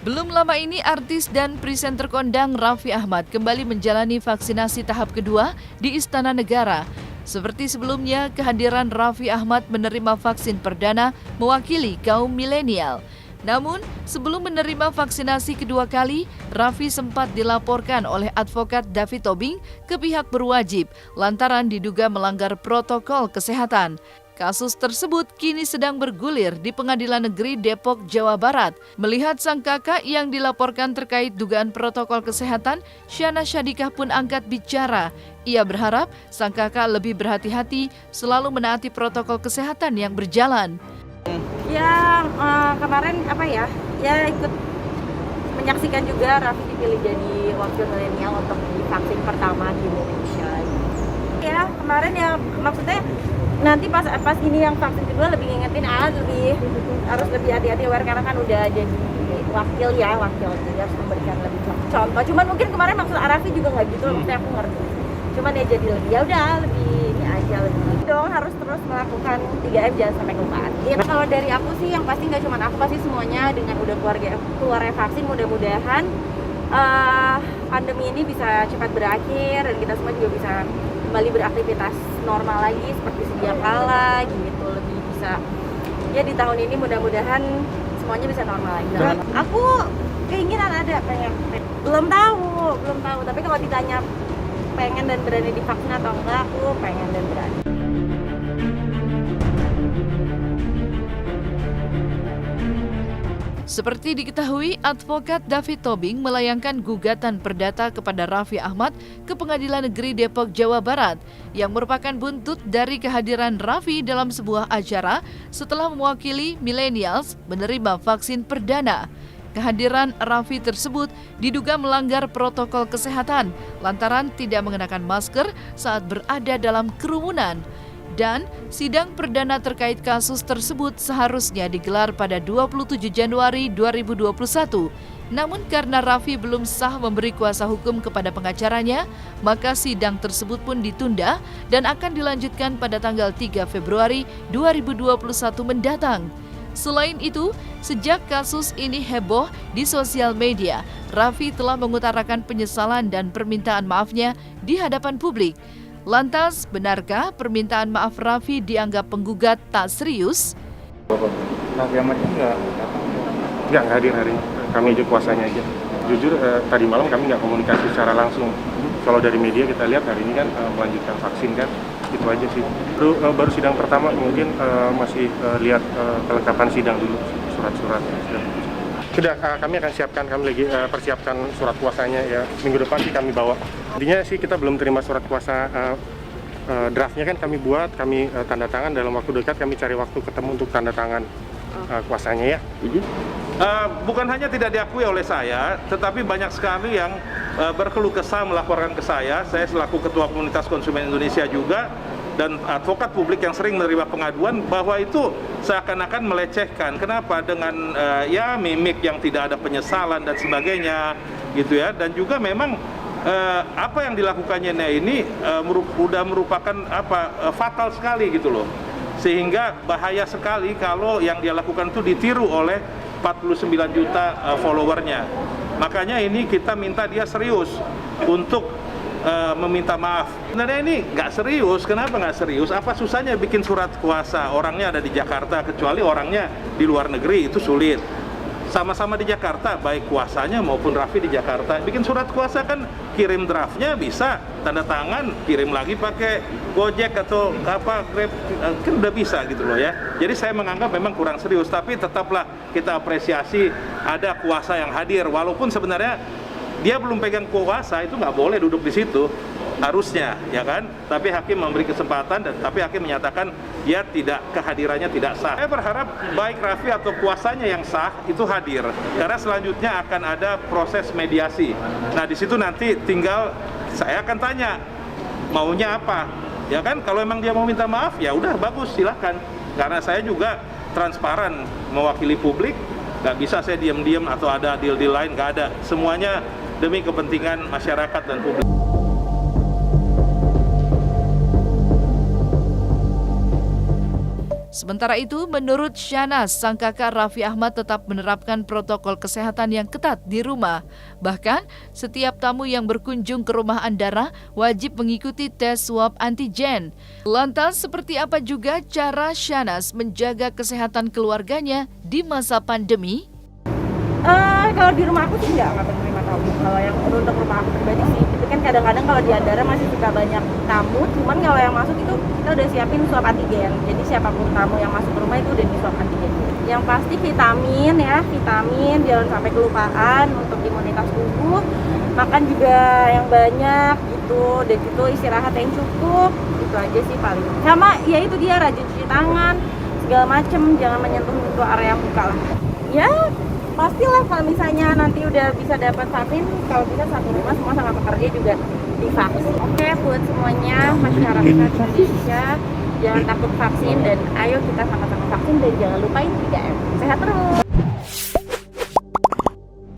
Belum lama ini artis dan presenter kondang Raffi Ahmad kembali menjalani vaksinasi tahap kedua di Istana Negara. Seperti sebelumnya, kehadiran Raffi Ahmad menerima vaksin perdana mewakili kaum milenial. Namun, sebelum menerima vaksinasi kedua kali, Raffi sempat dilaporkan oleh advokat David Tobing ke pihak berwajib lantaran diduga melanggar protokol kesehatan. Kasus tersebut kini sedang bergulir di Pengadilan Negeri Depok, Jawa Barat. Melihat sang kakak yang dilaporkan terkait dugaan protokol kesehatan, Syana Syadikah pun angkat bicara. Ia berharap sang kakak lebih berhati-hati selalu menaati protokol kesehatan yang berjalan. Ya kemarin ikut menyaksikan juga Raffi dipilih jadi wakil milenial untuk divaksin pertama di Indonesia. Ya kemarin ya maksudnya nanti pas ini yang vaksin kedua lebih ngingetin harus lebih hati-hati aware karena kan udah jadi wakil jadi harus memberikan lebih contoh. Cuman mungkin kemarin maksud Raffi juga nggak gitu, maksudnya aku ngerti. Cuman ya jadi lebih lebih ini aja lebih dong harus terus melakukan 3M jangan sampai kelupaan. Kalau dari aku sih yang pasti nggak cuma aku, pasti semuanya dengan udah keluarnya vaksin mudah-mudahan pandemi ini bisa cepat berakhir dan kita semua juga bisa kembali beraktivitas normal lagi seperti sedia kala gitu, lebih bisa ya di tahun ini mudah-mudahan semuanya bisa normal lagi. Aku keinginan ada belum tahu tapi kalau ditanya pengen dan berani divaksin atau enggak, aku pengen dan berani. Seperti diketahui, advokat David Tobing melayangkan gugatan perdata kepada Raffi Ahmad ke Pengadilan Negeri Depok, Jawa Barat yang merupakan buntut dari kehadiran Raffi dalam sebuah acara setelah mewakili millennials menerima vaksin perdana. Kehadiran Raffi tersebut diduga melanggar protokol kesehatan lantaran tidak mengenakan masker saat berada dalam kerumunan. Dan sidang perdana terkait kasus tersebut seharusnya digelar pada 27 Januari 2021. Namun karena Raffi belum sah memberi kuasa hukum kepada pengacaranya, maka sidang tersebut pun ditunda dan akan dilanjutkan pada tanggal 3 Februari 2021 mendatang. Selain itu, sejak kasus ini heboh di sosial media, Raffi telah mengutarakan penyesalan dan permintaan maafnya di hadapan publik. Lantas, benarkah permintaan maaf Raffi dianggap penggugat tak serius? Raffi Ahmadnya nggak hadir hari ini. Kami aja kuasanya aja. Jujur tadi malam kami nggak komunikasi secara langsung. Kalau dari media kita lihat hari ini kan melanjutkan vaksin kan, itu aja sih. Baru sidang pertama mungkin masih lihat kelengkapan sidang dulu, surat-surat. Sudah, kami akan siapkan, kami lagi persiapkan surat kuasanya ya. Minggu depan sih kami bawa. Intinya sih kita belum terima surat kuasa, draftnya kan kami buat, kami tanda tangan dalam waktu dekat, kami cari waktu ketemu untuk tanda tangan kuasanya ya. Bukan hanya tidak diakui oleh saya, tetapi banyak sekali yang berkeluh kesah melaporkan ke saya selaku Ketua Komunitas Konsumen Indonesia juga, dan advokat publik yang sering menerima pengaduan bahwa itu seakan-akan melecehkan. Kenapa? Dengan mimik yang tidak ada penyesalan dan sebagainya gitu ya. Dan juga memang apa yang dilakukannya ini sudah merupakan fatal sekali gitu loh. Sehingga bahaya sekali kalau yang dia lakukan itu ditiru oleh 49 juta followernya. Makanya ini kita minta dia serius untuk meminta maaf. Sebenarnya ini nggak serius. Kenapa nggak serius? Apa susahnya bikin surat kuasa? Orangnya ada di Jakarta, kecuali orangnya di luar negeri itu sulit. Sama-sama di Jakarta, baik kuasanya maupun Raffi di Jakarta. Bikin surat kuasa kan kirim draftnya bisa, tanda tangan, kirim lagi pakai Gojek atau Grab, kan udah bisa gitu loh ya. Jadi saya menganggap memang kurang serius, tapi tetaplah kita apresiasi ada kuasa yang hadir, walaupun sebenarnya dia belum pegang kuasa, itu nggak boleh duduk di situ harusnya, ya kan? Tapi hakim memberi kesempatan, tapi hakim menyatakan dia kehadirannya tidak sah. Saya berharap baik Raffi atau kuasanya yang sah itu hadir, karena selanjutnya akan ada proses mediasi. Nah di situ nanti tinggal saya akan tanya maunya apa, ya kan? Kalau emang dia mau minta maaf, ya udah bagus, silahkan. Karena saya juga transparan mewakili publik, nggak bisa saya diam-diam atau ada deal-deal lain, nggak ada. Semuanya demi kepentingan masyarakat dan publik. Sementara itu, menurut Syahnaz, sang kakak Raffi Ahmad tetap menerapkan protokol kesehatan yang ketat di rumah. Bahkan, setiap tamu yang berkunjung ke rumah Andara wajib mengikuti tes swab antigen. Lantas, seperti apa juga cara Syahnaz menjaga kesehatan keluarganya di masa pandemi? Kalau di rumah aku sih nggak menerima tamu. Kalau yang untuk rumah aku pribadi sih, itu kan kadang-kadang kalau di Andara masih suka banyak tamu. Cuman kalau yang masuk itu kita udah siapin swab antigen. Jadi siapapun tamu yang masuk ke rumah itu udah di swab antigen. Yang pasti vitamin ya, vitamin jangan sampai kelupaan untuk imunitas tubuh. Makan juga yang banyak gitu, dan itu istirahat yang cukup. Itu aja sih paling. Sama ya itu dia rajin cuci tangan segala macem, jangan menyentuh area muka lah. Ya pastilah kalau misalnya nanti udah bisa dapat vaksin, kalau bisa satu rumah semua sama pekerja juga divaksin. Oke, buat semuanya masyarakat Indonesia, jangan takut vaksin dan ayo kita sama-sama vaksin dan jangan lupain 3M. Sehat terus.